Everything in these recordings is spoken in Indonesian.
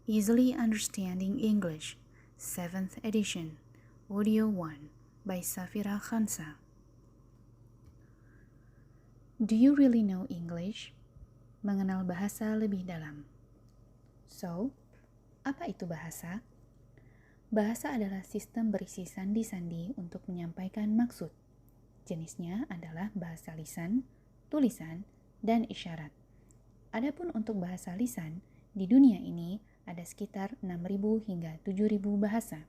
Easily Understanding English, 7th edition, Audio 1 by Safira Khansa. Do you really know English? Mengenal bahasa lebih dalam. So, apa itu bahasa? Bahasa adalah sistem berisi sandi-sandi untuk menyampaikan maksud. Jenisnya adalah bahasa lisan, tulisan, dan isyarat. Adapun untuk bahasa lisan, di dunia ini ada sekitar 6.000 hingga 7.000 bahasa.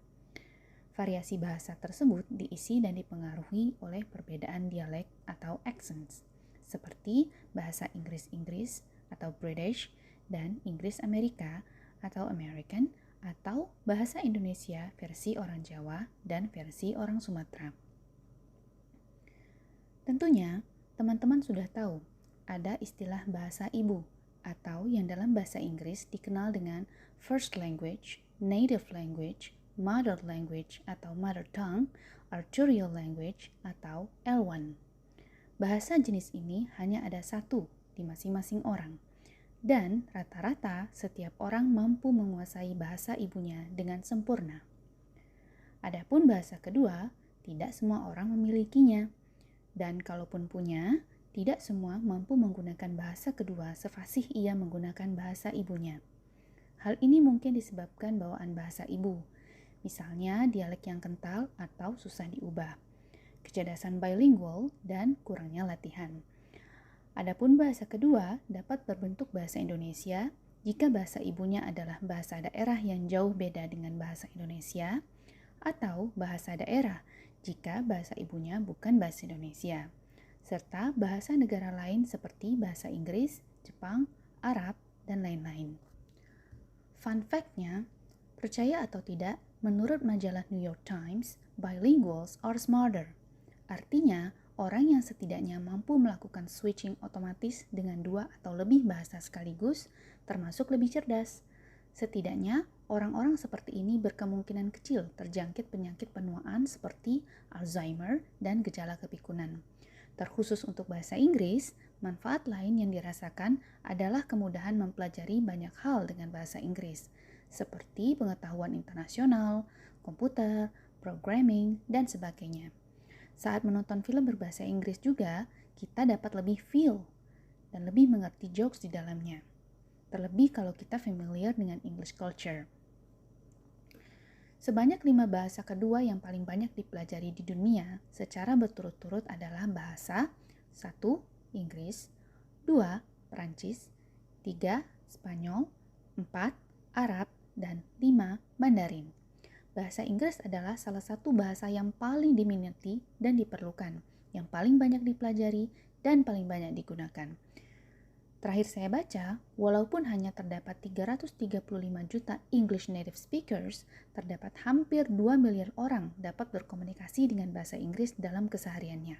Variasi bahasa tersebut diisi dan dipengaruhi oleh perbedaan dialek atau accents, seperti bahasa Inggris-Inggris atau British dan Inggris Amerika atau American, atau bahasa Indonesia versi orang Jawa dan versi orang Sumatera. Tentunya, teman-teman sudah tahu ada istilah bahasa ibu atau yang dalam bahasa Inggris dikenal dengan first language, native language, mother language atau mother tongue, arterial language atau L1. Bahasa jenis ini hanya ada satu di masing-masing orang. Dan rata-rata setiap orang mampu menguasai bahasa ibunya dengan sempurna. Adapun bahasa kedua, tidak semua orang memilikinya. Dan kalaupun punya, tidak semua mampu menggunakan bahasa kedua sefasih ia menggunakan bahasa ibunya. Hal ini mungkin disebabkan bawaan bahasa ibu, misalnya dialek yang kental atau susah diubah, kecerdasan bilingual, dan kurangnya latihan. Adapun bahasa kedua dapat berbentuk bahasa Indonesia jika bahasa ibunya adalah bahasa daerah yang jauh beda dengan bahasa Indonesia, atau bahasa daerah jika bahasa ibunya bukan bahasa Indonesia, serta bahasa negara lain seperti bahasa Inggris, Jepang, Arab, dan lain-lain. Fun fact-nya, percaya atau tidak, menurut majalah New York Times, bilinguals are smarter. Artinya, orang yang setidaknya mampu melakukan switching otomatis dengan 2 atau lebih bahasa sekaligus, termasuk lebih cerdas. Setidaknya, orang-orang seperti ini berkemungkinan kecil terjangkit penyakit penuaan seperti Alzheimer dan gejala kepikunan. Terkhusus untuk bahasa Inggris, manfaat lain yang dirasakan adalah kemudahan mempelajari banyak hal dengan bahasa Inggris, seperti pengetahuan internasional, komputer, programming, dan sebagainya. Saat menonton film berbahasa Inggris juga, kita dapat lebih feel dan lebih mengerti jokes di dalamnya. Terlebih kalau kita familiar dengan English culture. Sebanyak 5 bahasa kedua yang paling banyak dipelajari di dunia secara berturut-turut adalah bahasa 1. Inggris, 2. Perancis, 3. Spanyol, 4. Arab, dan 5. Mandarin. Bahasa Inggris adalah salah satu bahasa yang paling diminati dan diperlukan, yang paling banyak dipelajari dan paling banyak digunakan. Terakhir saya baca, walaupun hanya terdapat 335 juta English native speakers, terdapat hampir 2 miliar orang dapat berkomunikasi dengan bahasa Inggris dalam kesehariannya.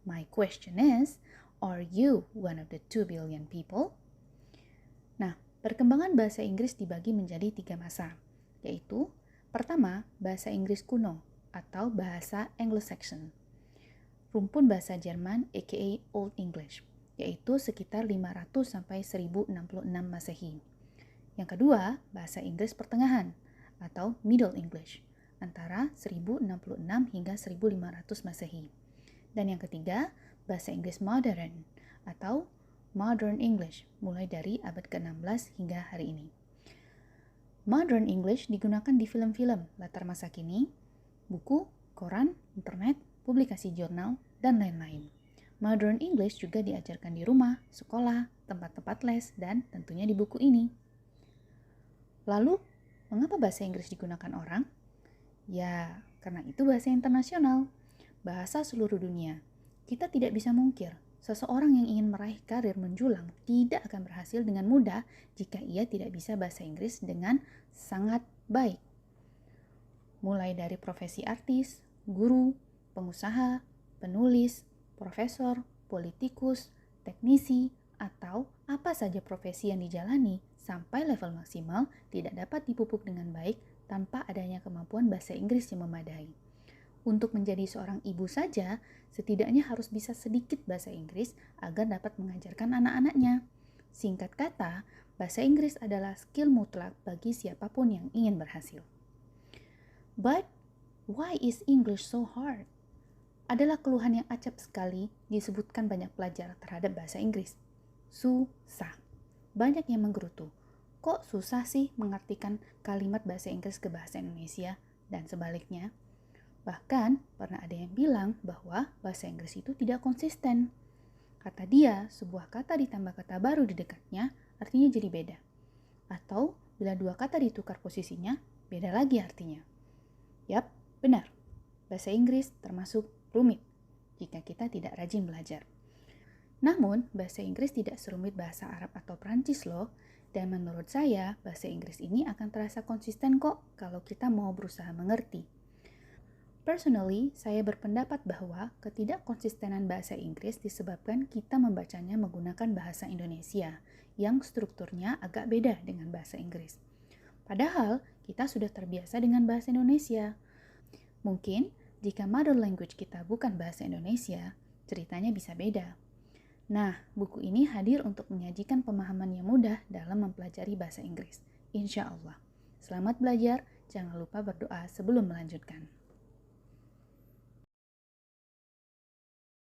My question is, are you one of the 2 billion people? Nah, perkembangan bahasa Inggris dibagi menjadi 3 masa, yaitu pertama, bahasa Inggris kuno atau bahasa Anglo-Saxon. Rumpun bahasa Jerman aka Old English, yaitu sekitar 500 sampai 1066 Masehi. Yang kedua, bahasa Inggris pertengahan atau Middle English, antara 1066 hingga 1500 Masehi. Dan yang ketiga, bahasa Inggris modern atau Modern English, mulai dari abad ke-16 hingga hari ini. Modern English digunakan di film-film latar masa kini, buku, koran, internet, publikasi jurnal, dan lain-lain. Modern English juga diajarkan di rumah, sekolah, tempat-tempat les, dan tentunya di buku ini. Lalu, mengapa bahasa Inggris digunakan orang? Ya, karena itu bahasa internasional, bahasa seluruh dunia. Kita tidak bisa mungkir, seseorang yang ingin meraih karir menjulang tidak akan berhasil dengan mudah jika ia tidak bisa bahasa Inggris dengan sangat baik. Mulai dari profesi artis, guru, pengusaha, penulis, profesor, politikus, teknisi, atau apa saja profesi yang dijalani sampai level maksimal tidak dapat dipupuk dengan baik tanpa adanya kemampuan bahasa Inggris yang memadai. Untuk menjadi seorang ibu saja, setidaknya harus bisa sedikit bahasa Inggris agar dapat mengajarkan anak-anaknya. Singkat kata, Bahasa Inggris adalah skill mutlak bagi siapapun yang ingin berhasil. But why is English so hard? Adalah keluhan yang acap sekali disebutkan banyak pelajar terhadap bahasa Inggris. Susah. Banyak yang menggerutu. Kok susah sih mengartikan kalimat bahasa Inggris ke bahasa Indonesia dan sebaliknya? Bahkan pernah ada yang bilang bahwa bahasa Inggris itu tidak konsisten. Kata dia, sebuah kata ditambah kata baru di dekatnya artinya jadi beda. Atau bila dua kata ditukar posisinya, beda lagi artinya. Yap, benar. Bahasa Inggris termasuk rumit jika kita tidak rajin belajar. Namun, bahasa Inggris tidak serumit bahasa Arab atau Prancis loh. Dan menurut saya, bahasa Inggris ini akan terasa konsisten kok kalau kita mau berusaha mengerti. Personally, saya berpendapat bahwa ketidakkonsistenan bahasa Inggris disebabkan kita membacanya menggunakan bahasa Indonesia yang strukturnya agak beda dengan bahasa Inggris. Padahal, kita sudah terbiasa dengan bahasa Indonesia. Mungkin, jika mother language kita bukan bahasa Indonesia, ceritanya bisa beda. Nah, buku ini hadir untuk menyajikan pemahaman yang mudah dalam mempelajari bahasa Inggris. Insya Allah. Selamat belajar, jangan lupa berdoa sebelum melanjutkan.